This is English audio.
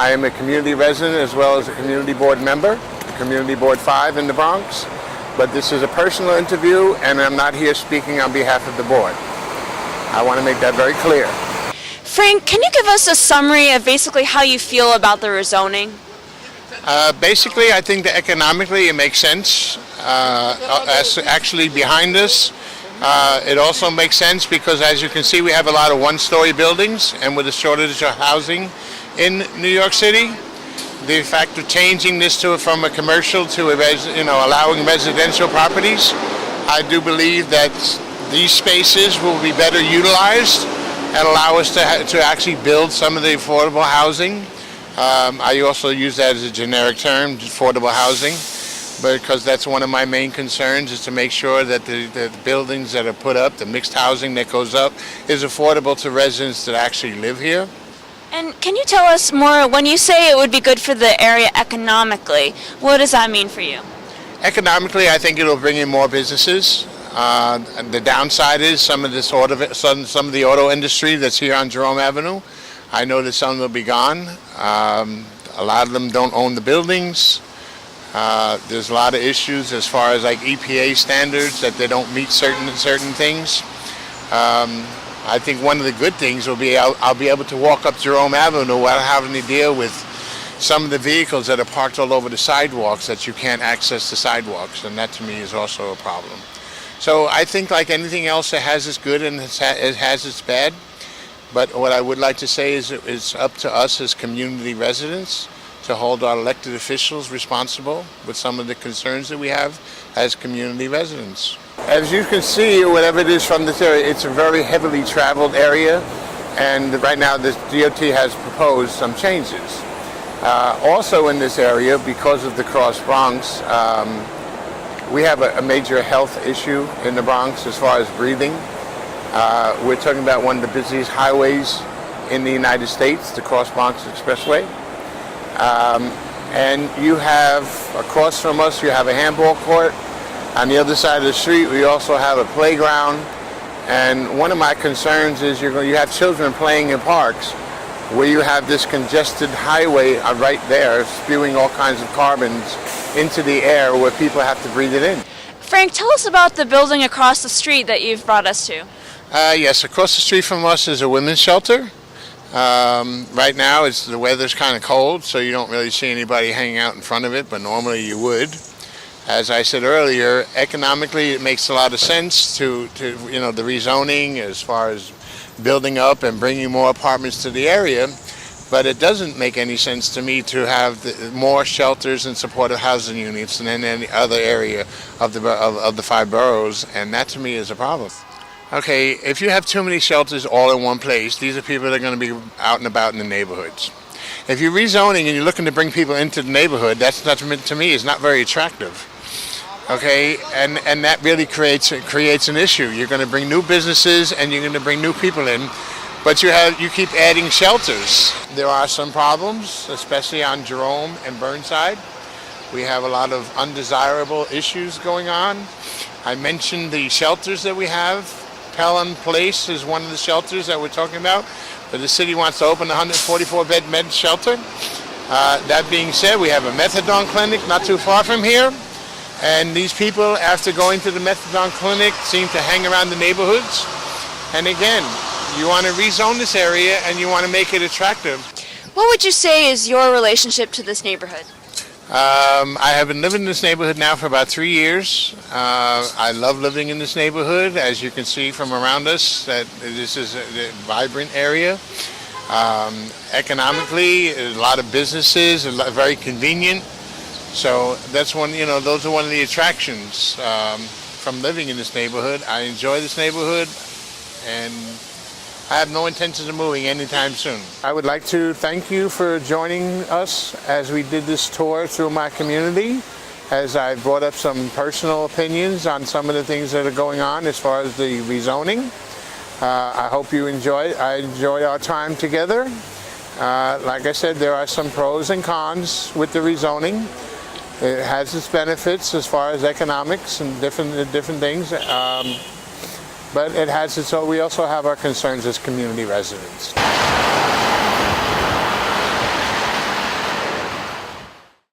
I am a community resident as well as a community board member, Community Board 5 in the Bronx. But this is a personal interview, and I'm not here speaking on behalf of the board. I want to make that very clear. Frank, can you give us a summary of basically how you feel about the rezoning? Basically, I think that economically it makes sense. As actually behind us, it also makes sense because, as you can see, we have a lot of one-story buildings, and with a shortage of housing in New York City, the fact of changing this from a commercial to allowing residential properties, I do believe that these spaces will be better utilized and allow us to actually build some of the affordable housing. I also use that as a generic term, affordable housing, because that's one of my main concerns, is to make sure that the buildings that are put up, the mixed housing that goes up, is affordable to residents that actually live here. And can you tell us more, when you say it would be good for the area economically, what does that mean for you? Economically, I think it'll bring in more businesses. The downside is some of the auto industry that's here on Jerome Avenue. I know that some will be gone. A lot of them don't own the buildings. There's a lot of issues as far as like EPA standards, that they don't meet certain things. I think one of the good things will be I'll be able to walk up Jerome Avenue without having to deal with some of the vehicles that are parked all over the sidewalks, that you can't access the sidewalks, and that to me is also a problem. So I think, like anything else, it has its good and it has its bad. But what I would like to say is it's up to us as community residents to hold our elected officials responsible with some of the concerns that we have as community residents. As you can see, whatever it is from this area, it's a very heavily traveled area, and right now the DOT has proposed some changes. Also in this area, because of the Cross Bronx, we have a major health issue in the Bronx as far as breathing. We're talking about one of the busiest highways in the United States, the Cross Bronx Expressway. And you have, across from us, you have a handball court. On the other side of the street, we also have a playground. And one of my concerns is you have children playing in parks where you have this congested highway right there spewing all kinds of carbons into the air where people have to breathe it in. Frank, tell us about the building across the street that you've brought us to. Yes, across the street from us is a women's shelter. Right now the weather's kind of cold, so you don't really see anybody hanging out in front of it, but normally you would. As I said earlier, economically it makes a lot of sense to the rezoning as far as building up and bringing more apartments to the area, but it doesn't make any sense to me to have more shelters and supportive housing units than in any other area of the 5 boroughs, and that to me is a problem. Okay, if you have too many shelters all in one place, these are people that are going to be out and about in the neighborhoods. If you're rezoning and you're looking to bring people into the neighborhood, that's not, to me, is not very attractive. Okay, and that really creates an issue. You're going to bring new businesses and you're going to bring new people in, but you keep adding shelters. There are some problems, especially on Jerome and Burnside. We have a lot of undesirable issues going on. I mentioned the shelters that we have. Pelham Place is one of the shelters that we're talking about, but the city wants to open a 144-bed med shelter. That being said, we have a methadone clinic not too far from here, and these people, after going to the methadone clinic, seem to hang around the neighborhoods. And again, you want to rezone this area and you want to make it attractive. What would you say is your relationship to this neighborhood? I have been living in this neighborhood now for about 3 years. I love living in this neighborhood. As you can see from around us, that this is a vibrant area. Economically, a lot of businesses, very convenient. So that's those are one of the attractions from living in this neighborhood. I enjoy this neighborhood, and I have no intentions of moving anytime soon. I would like to thank you for joining us as we did this tour through my community, as I brought up some personal opinions on some of the things that are going on as far as the rezoning. I hope you enjoyed. I enjoyed our time together. Like I said, there are some pros and cons with the rezoning. It has its benefits as far as economics and different things. But it has its own, we also have our concerns as community residents.